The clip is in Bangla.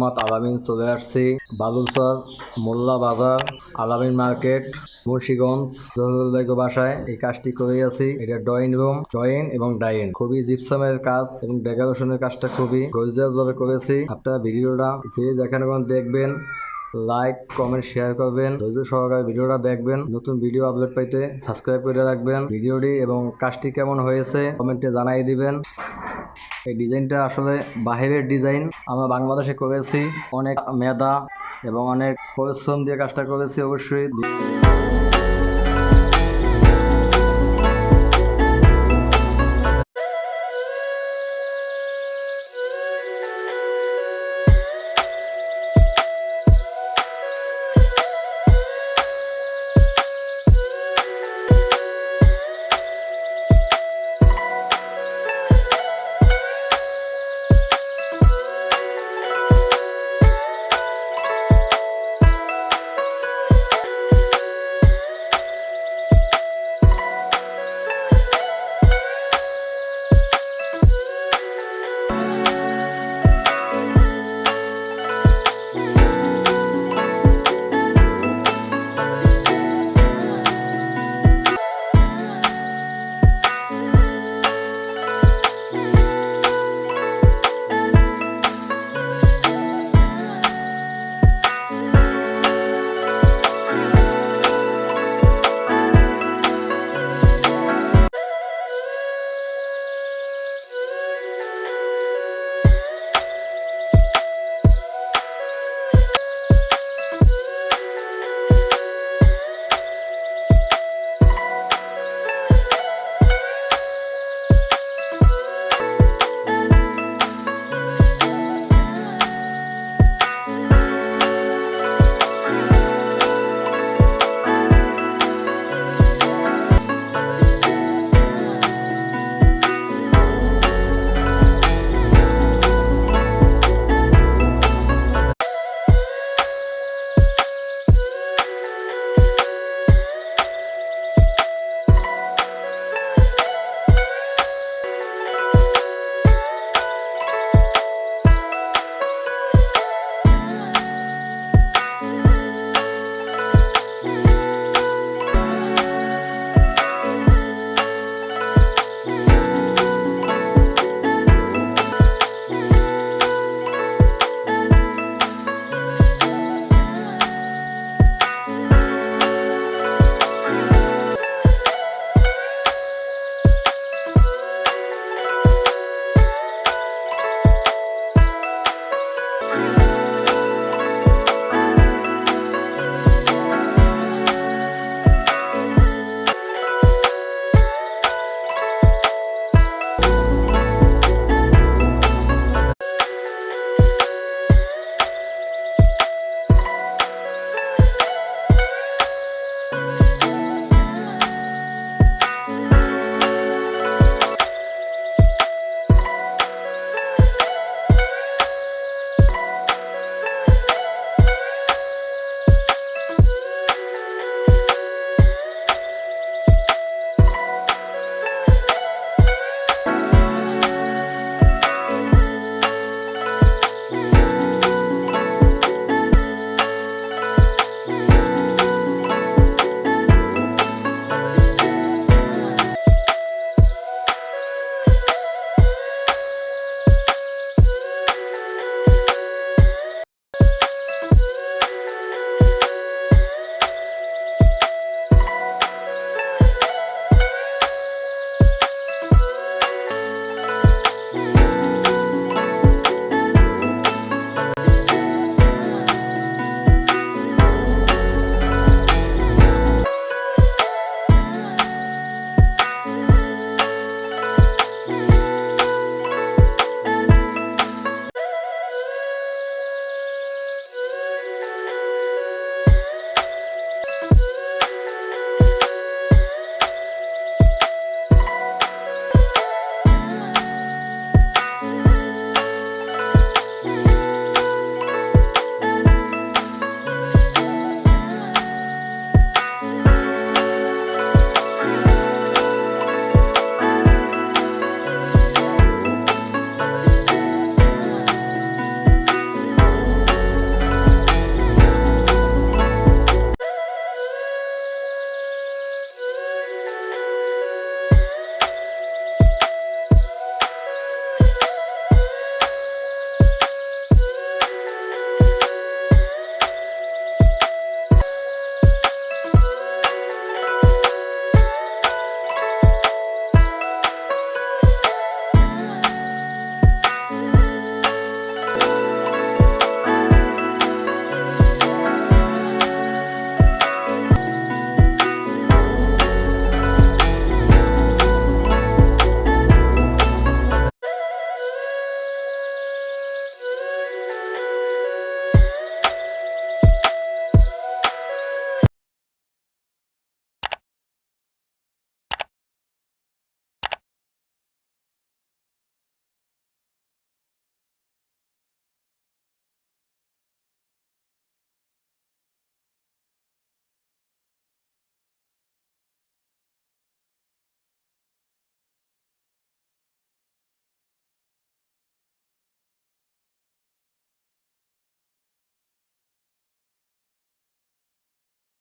মোহাম্মদ আলামিন চলে আসছি বালুরচর মোল্লা বাজার আলামিন মার্কেট মুন্সিগঞ্জ জহুরুল বেগম বাসায় এই কাজটি করে আছি। এটা ড্রয়িং রুম, ড্রয়িং এবং ডাইন খুবই জিপসামের কাজ এবং ডেকোরেশনের কাজটা খুবই গর্জিয়াস ভাবে করেছি। আপনারা ভিডিওটা যে যেখানে দেখবেন লাইক কমেন্ট শেয়ার করবেন, ধৈর্য সহকারে ভিডিওটা দেখবেন। নতুন ভিডিও আপলোড পাইতে সাবস্ক্রাইব করে রাখবেন। ভিডিওটি এবং কাজটি কেমন হয়েছে কমেন্টে জানাই দিবেন। এই ডিজাইনটা আসলে বাহিরের ডিজাইন, আমরা বাংলাদেশে করেছি। অনেক মেধা এবং অনেক পরিশ্রম দিয়ে কাজটা করেছি অবশ্যই।